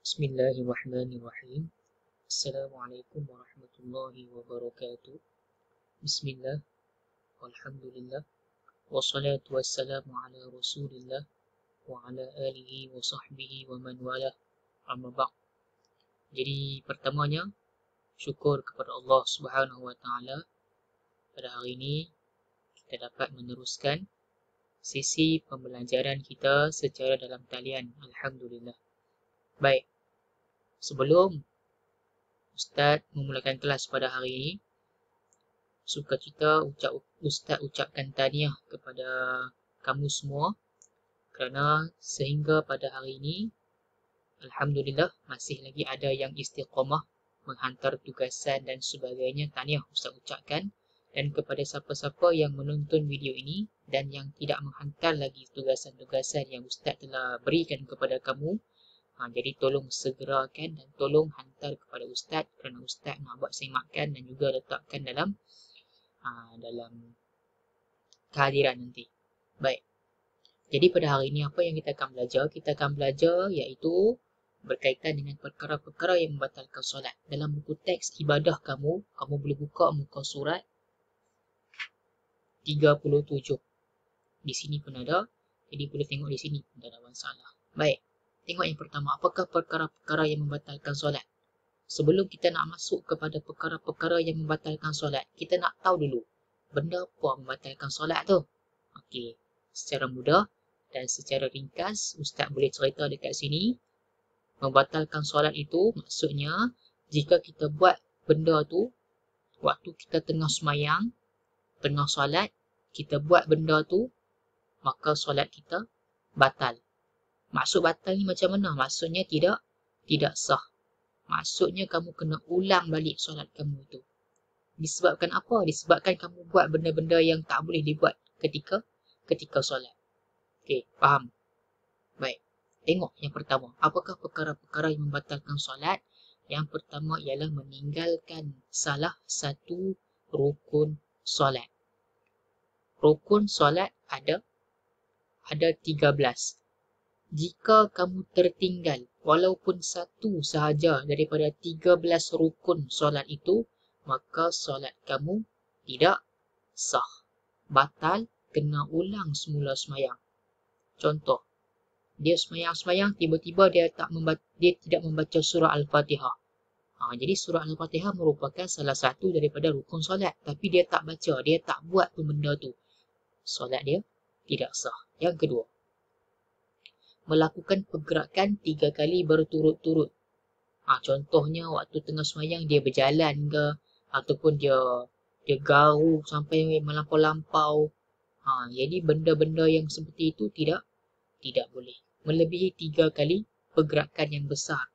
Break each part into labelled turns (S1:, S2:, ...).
S1: Bismillahirrahmanirrahim. Assalamualaikum warahmatullahi wabarakatuh. Bismillah, walhamdulillah, wassalatu wassalamu ala rasulillah wa ala alihi wa sahbihi wa man wala, amma ba'd. Jadi pertamanya, syukur kepada Allah Subhanahu wa taala pada hari ini kita dapat meneruskan sesi pembelajaran kita secara dalam talian. Alhamdulillah. Baik, sebelum Ustaz memulakan kelas pada hari ini, sukacita Ustaz ucapkan tahniah kepada kamu semua kerana sehingga pada hari ini Alhamdulillah masih lagi ada yang istiqamah menghantar tugasan dan sebagainya. Tahniah Ustaz ucapkan. Dan kepada siapa-siapa yang menonton video ini dan yang tidak menghantar lagi tugasan-tugasan yang Ustaz telah berikan kepada kamu, jadi tolong segerakan dan tolong hantar kepada Ustaz kerana Ustaz nak buat semakkan dan juga letakkan dalam kehadiran nanti. Baik. Jadi pada hari ini apa yang kita akan belajar? Kita akan belajar iaitu berkaitan dengan perkara-perkara yang membatalkan solat. Dalam buku teks ibadah kamu boleh buka muka surat 37. Di sini pun ada. Jadi boleh tengok di sini. Tak ada masalah. Baik. Tengok yang pertama. Apakah perkara-perkara yang membatalkan solat? Sebelum kita nak masuk kepada perkara-perkara yang membatalkan solat, kita nak tahu dulu benda apa membatalkan solat tu. Okey. Secara mudah dan secara ringkas, Ustaz boleh cerita dekat sini. Membatalkan solat itu maksudnya jika kita buat benda tu waktu kita tengah semayang, tengah solat, kita buat benda tu, maka solat kita batal. Maksud batal ni macam mana? Maksudnya tidak sah. Maksudnya kamu kena ulang balik solat kamu tu. Disebabkan apa? Disebabkan kamu buat benda-benda yang tak boleh dibuat ketika solat. Okey, faham? Baik. Tengok yang pertama. Apakah perkara-perkara yang membatalkan solat? Yang pertama ialah meninggalkan salah satu rukun solat. Rukun solat ada 13. Jika kamu tertinggal walaupun satu sahaja daripada 13 rukun solat itu, maka solat kamu tidak sah. Batal, kena ulang semula semayang. Contoh, dia semayang-semayang, tiba-tiba dia tidak membaca surah Al-Fatihah. Jadi surah Al-Fatihah merupakan salah satu daripada rukun solat, tapi dia tak baca, dia tak buat pun benda tu. Solat dia tidak sah. Yang kedua, melakukan pergerakan 3 kali berturut-turut. Contohnya waktu tengah semayang dia berjalan ke, ataupun dia garu sampai melampau-lampau. Jadi benda-benda yang seperti itu tidak boleh. Melebihi 3 kali pergerakan yang besar.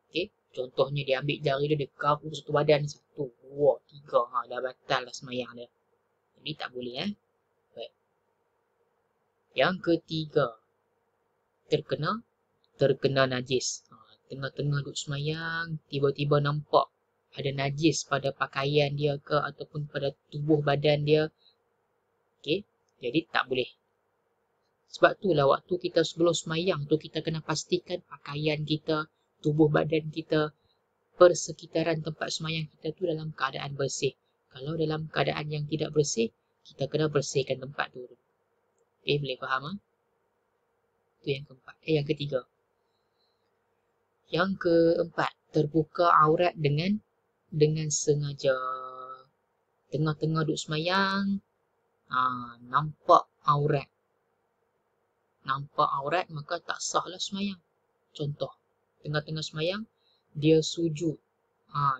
S1: Okey, contohnya dia ambil jari dia garu satu badan, 1, 2, 3. Dah batal lah semayang dia. Jadi tak boleh Baik. Yang ketiga, terkena najis. Tengah-tengah duduk semayang, tiba-tiba nampak ada najis pada pakaian dia ke ataupun pada tubuh badan dia. Okey, jadi tak boleh. Sebab itulah waktu kita sebelum semayang tu kita kena pastikan pakaian kita, tubuh badan kita, persekitaran tempat semayang kita tu dalam keadaan bersih. Kalau dalam keadaan yang tidak bersih, kita kena bersihkan tempat tu. Okey, boleh faham? Itu yang keempat. Yang ketiga. Yang keempat, terbuka aurat dengan sengaja. Tengah-tengah duduk semayang, nampak aurat. Nampak aurat, maka tak sahlah semayang. Contoh, tengah-tengah semayang, dia sujud.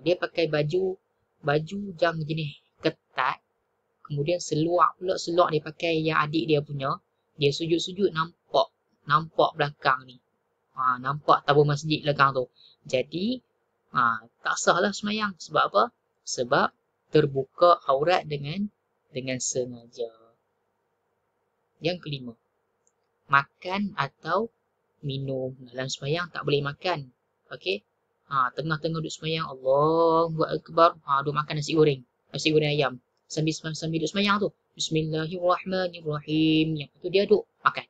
S1: Dia pakai baju jam jenis ketat. Kemudian seluar dia pakai yang adik dia punya. Dia sujud-sujud, nampak belakang ni. Nampak tabur masjid belakang tu. Jadi, tak sahlah semayang. Sebab apa? Sebab terbuka aurat dengan sengaja. Yang kelima, makan atau minum. Dalam semayang tak boleh makan. Okey? Tengah-tengah duduk semayang, Allahu Akbar. Duduk makan nasi goreng ayam. Sambil duduk semayang tu. Bismillahirrahmanirrahim. Yang tu dia duduk makan.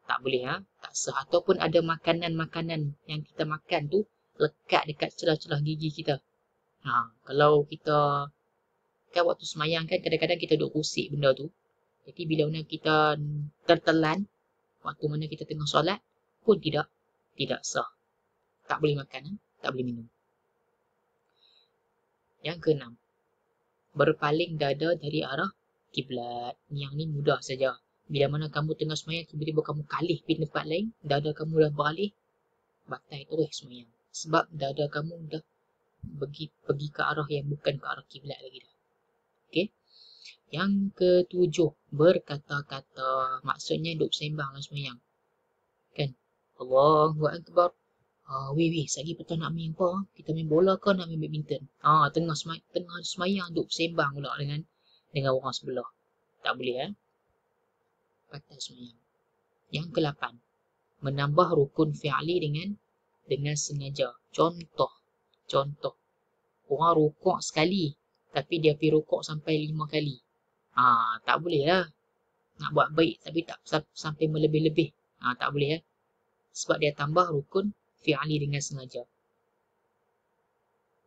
S1: Tak boleh, tak sah. Ataupun ada makanan-makanan yang kita makan tu lekat dekat celah-celah gigi kita. Kalau kita kan waktu semayang kan kadang-kadang kita duk rusik benda tu. Jadi bila mana kita tertelan waktu mana kita tengah solat pun tidak sah. Tak boleh makan, tak boleh minum. Yang keenam, berpaling dada dari arah kiblat. Yang ni mudah saja. Bila mana kamu tengah semayang, tiba-tiba kamu kalih pergi tempat lain, dada kamu dah beralih, batal terus semayang. Sebab dada kamu dah pergi ke arah yang bukan ke arah kiblat lagi dah. Okey. Yang ketujuh, berkata-kata. Maksudnya duk sembang dalam semayang. Kan? Allahu Akbar. Weh, sagi petang nak main apa? Kita main bola ke nak main badminton? Tengah semayang duk sembang pula dengan orang sebelah. Tak boleh, batal semayang. Yang ke-8, menambah rukun fi'li dengan sengaja. Contoh. Orang rukuk sekali, tapi dia pergi rukuk sampai 5 kali. Tak boleh lah. Nak buat baik tapi tak sampai melebih-lebih. Tak boleh, sebab dia tambah rukun fi'li dengan sengaja.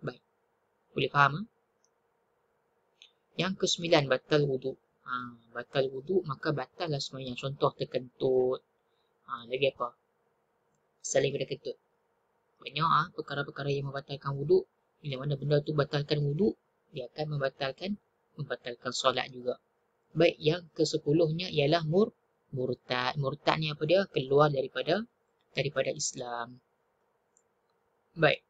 S1: Baik. Boleh faham? Yang ke-9, batal wuduk. Batal wuduk, maka batal lah semayang. Contoh terkentut. Lagi apa? Selain daripada kentut. Banyak perkara-perkara yang membatalkan wuduk. Bila mana benda tu batalkan wuduk, dia akan membatalkan solat juga. Baik, yang ke-10-nya ialah murtad. Murtad ni apa dia? Keluar daripada Islam. Baik.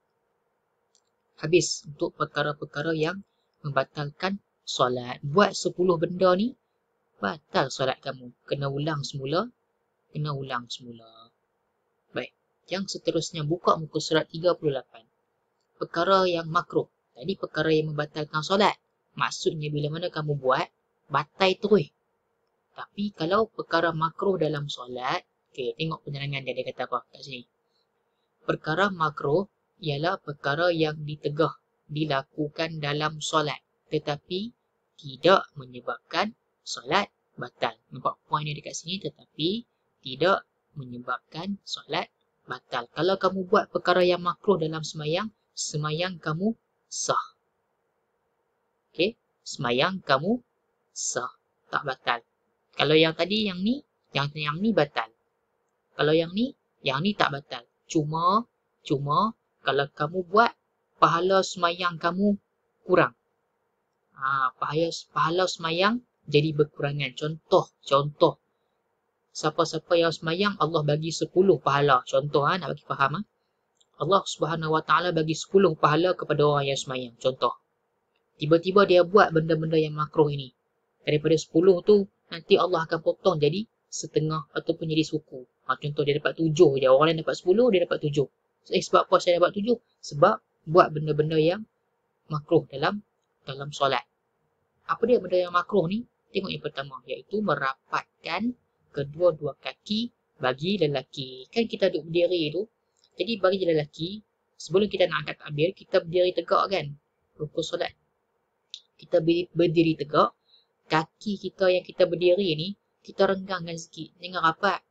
S1: Habis untuk perkara-perkara yang membatalkan solat. Buat 10 benda ni, batal solat kamu. Kena ulang semula. Baik. Yang seterusnya, buka muka surat 38. Perkara yang makruh. Tadi perkara yang membatalkan solat. Maksudnya bila mana kamu buat, batal terus. Tapi kalau perkara makruh dalam solat, tengok penerangan dia kata apa kat sini. Perkara makruh ialah perkara yang ditegah dilakukan dalam solat, tetapi tidak menyebabkan solat batal. Nampak poin dia dekat sini, tetapi tidak menyebabkan solat batal. Kalau kamu buat perkara yang makruh dalam semayang kamu sah. Okey, semayang kamu sah, tak batal. Kalau yang tadi yang ni batal. Kalau yang ni tak batal. Cuma kalau kamu buat, pahala semayang kamu kurang. Pahala semayang jadi berkurangan. Contoh. Siapa-siapa yang semayang, Allah bagi 10 pahala. Contoh, nak bagi faham. Allah Subhanahu Wa Taala bagi 10 pahala kepada orang yang semayang. Contoh. Tiba-tiba dia buat benda-benda yang makruh ini. Daripada 10 tu, nanti Allah akan potong jadi setengah ataupun jadi suku. Contoh, dia dapat 7 je. Orang lain dapat 10, dia dapat 7. Sebab apa saya dapat 7? Sebab buat benda-benda yang makruh dalam solat. Apa dia benda yang makruh ni? Tengok yang pertama, iaitu merapatkan kedua-dua kaki bagi lelaki. Kan kita duduk berdiri tu. Jadi bagi lelaki, sebelum kita nak angkat takbir, kita berdiri tegak kan? Rukun solat. Kita berdiri tegak. Kaki kita yang kita berdiri ni, kita renggangkan sikit. Jangan rapat.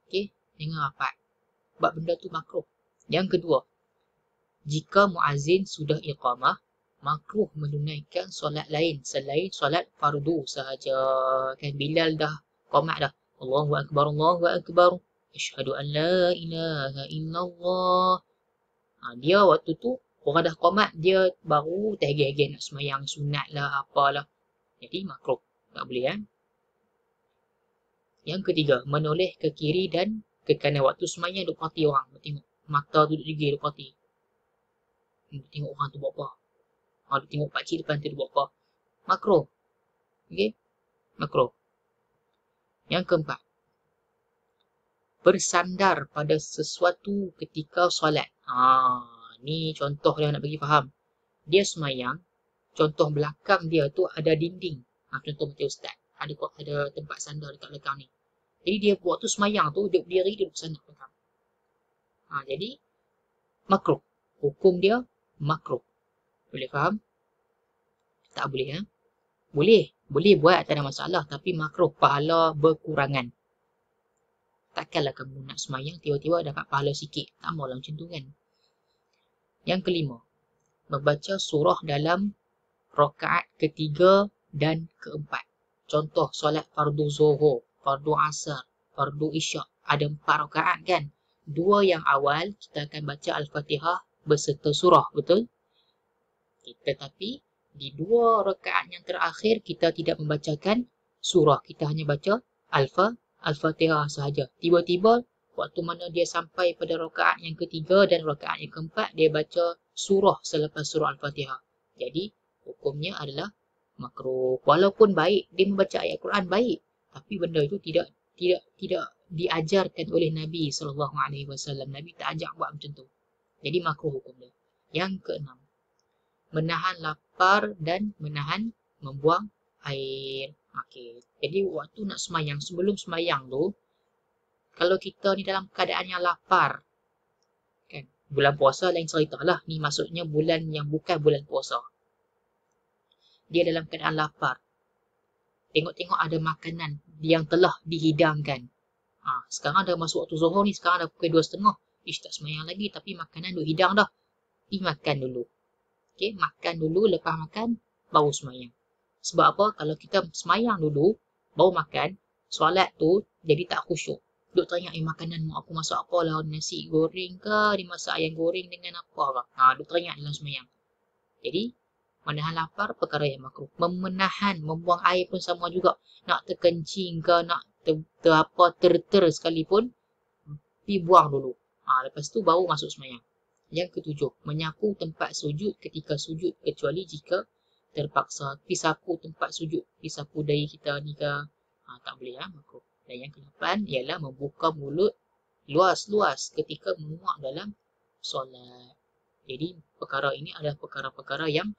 S1: Okey? Jangan rapat. Sebab benda tu makruh. Yang kedua, jika muazzin sudah iqamah, makruh menunaikan solat lain selain solat fardu sahaja. Kan Bilal dah qamat dah. Allahu Akbar, Allahu Akbar. Asyhadu an la ilaha illallah. Dia waktu tu, orang dah qamat, dia baru tergigit nak semayang sunat lah, apalah. Jadi makruh. Tak boleh, Yang ketiga, menoleh ke kiri dan ke kanan. Waktu semayang duk parti orang. Tengok mata tu duk gigil, duk parti. Tengok orang tu buat apa. Duk tengok pakcik depan tu buat apa. Makruh. Okey? Makruh. Yang keempat, bersandar pada sesuatu ketika solat. Ni contoh yang nak bagi faham. Dia semayang, contoh belakang dia tu ada dinding. Contoh macam ustaz. Ada tempat sandar dekat belakang ni. Jadi dia waktu semayang tu, dia berdiri, dia bersandar belakang. Jadi, makruh. Hukum dia, makruh. Boleh faham? Tak boleh, Boleh buat, tak ada masalah. Tapi makruh, pahala berkurangan. Takkanlah kamu nak semayang tiba-tiba dapat pahala sikit. Tak maulah macam tu kan. Yang kelima, membaca surah dalam rakaat ketiga dan keempat. Contoh solat fardu zuhur, fardu asar, fardu isyak. Ada 4 rakaat kan. 2 yang awal kita akan baca Al-Fatihah berserta surah, betul? Tetapi di 2 rakaat yang terakhir kita tidak membacakan surah. Kita hanya baca Al-Fatihah sahaja. Tiba-tiba waktu mana dia sampai pada rakaat yang ketiga dan rakaat yang keempat, dia baca surah selepas surah Al-Fatihah. Jadi hukumnya adalah makruh. Walaupun baik, dia membaca ayat Quran baik, tapi benda itu tidak diajarkan oleh Nabi SAW. Nabi tak ajak buat macam tu. Jadi makruh hukum dia. Yang keenam, menahan lapar dan menahan membuang air. Okey. Jadi waktu nak semayang, sebelum semayang tu, kalau kita ni dalam keadaan yang lapar, kan? Bulan puasa lain cerita lah. Ni maksudnya bulan yang bukan bulan puasa. Dia dalam keadaan lapar. Tengok-tengok ada makanan yang telah dihidangkan. Sekarang dah masuk waktu zuhur ni, sekarang dah pukul 2.30. Ish, tak semayang lagi, tapi makanan duk hidang dah. Makan dulu. Okay, makan dulu, lepas makan, baru semayang. Sebab apa? Kalau kita semayang dulu, baru makan, solat tu jadi tak khusyuk. Duk teringat, makanan mak aku masak apa lah, nasi goreng ke, dia masak ayam goreng dengan apa lah. Duk teringat dalam semayang. Jadi, menahan lapar perkara yang makruh. Menahan, membuang air pun sama juga. Nak terkencing ke, nak ter sekalipun, pergi buang dulu. Lepas tu baru masuk semayang. Yang ketujuh, menyapu tempat sujud ketika sujud kecuali jika terpaksa. Pergi sapu tempat sujud, pergi sapu dahi kita ni ke, tak boleh makruh. Dan yang ke-8 ialah membuka mulut luas-luas ketika menguak dalam solat. Jadi perkara ini adalah perkara-perkara yang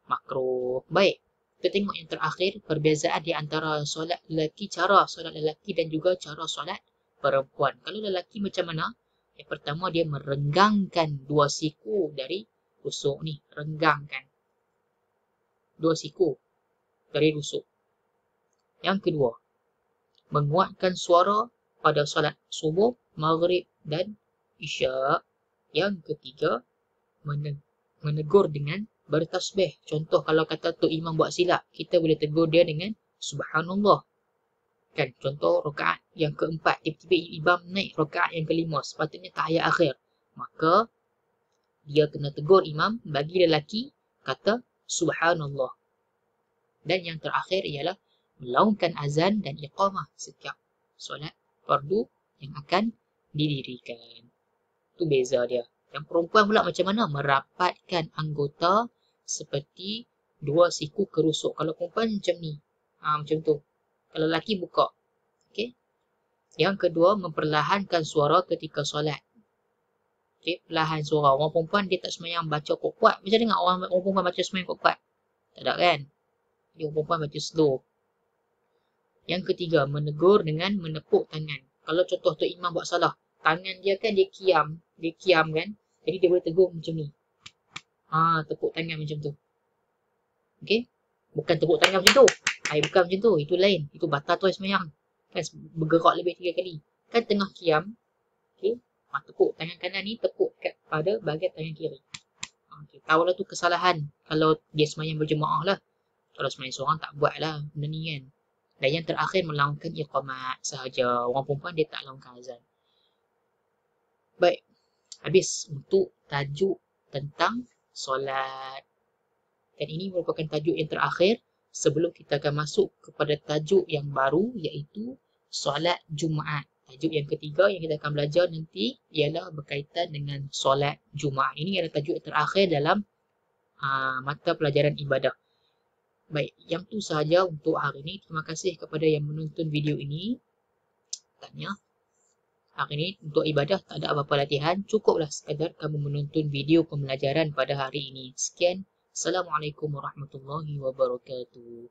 S1: makruh. Baik, kita tengok yang terakhir, perbezaan di antara solat lelaki, cara solat lelaki dan juga cara solat perempuan. Kalau lelaki macam mana? Yang pertama, dia merenggangkan 2 siku dari rusuk ni. Renggangkan 2 siku dari rusuk. Yang kedua, menguatkan suara pada solat subuh, maghrib dan isyak. Yang ketiga, menegur dengan bertasbih. Contoh kalau kata Tok Imam buat silap, kita boleh tegur dia dengan Subhanallah. Kan, contoh rakaat yang keempat, tiba-tiba imam naik rakaat yang kelima, sepatutnya tahiyat akhir. Maka, dia kena tegur imam, bagi lelaki, kata Subhanallah. Dan yang terakhir ialah melaungkan azan dan iqamah setiap solat fardu yang akan didirikan. Itu beza dia. Yang perempuan pula macam mana? Merapatkan anggota seperti 2 siku kerusuk. Kalau perempuan macam ni. Macam tu. Kalau lelaki buka. Okay. Yang kedua, memperlahankan suara ketika solat. Okay. Perlahan suara. Orang perempuan dia tak semayang baca kuat-kuat. Macam dengar orang perempuan baca semayang kuat-kuat. Tak ada kan? Dia orang perempuan baca slow. Yang ketiga, menegur dengan menepuk tangan. Kalau contoh Tok Imam buat salah, tangan dia kan dia kiam kan. Jadi dia boleh tegur macam ni. Tepuk tangan macam tu. Okay. Bukan tepuk tangan macam tu. Bukan macam tu. Itu lain. Itu batal tu semayang. Kan bergerak lebih 3 kali. Kan tengah kiam. Okay. Tepuk tangan kanan ni tepuk pada bahagian tangan kiri. Okay. Tahulah tu kesalahan. Kalau dia semayang berjemaah lah. Kalau semayang seorang tak buat lah benda ni kan. Dan yang terakhir melaungkan iqamat sahaja. Orang perempuan dia tak laungkan azan. Baik. Habis untuk tajuk tentang solat. Dan ini merupakan tajuk yang terakhir sebelum kita akan masuk kepada tajuk yang baru iaitu solat Jumaat. Tajuk yang ketiga yang kita akan belajar nanti ialah berkaitan dengan solat Jumaat. Ini adalah tajuk yang terakhir dalam mata pelajaran ibadah. Baik, yang tu sahaja untuk hari ini. Terima kasih kepada yang menonton video ini. Tanya. Hari ini untuk ibadah tak ada apa-apa latihan. Cukuplah sekadar kamu menonton video pembelajaran pada hari ini. Sekian. Assalamualaikum warahmatullahi wabarakatuh.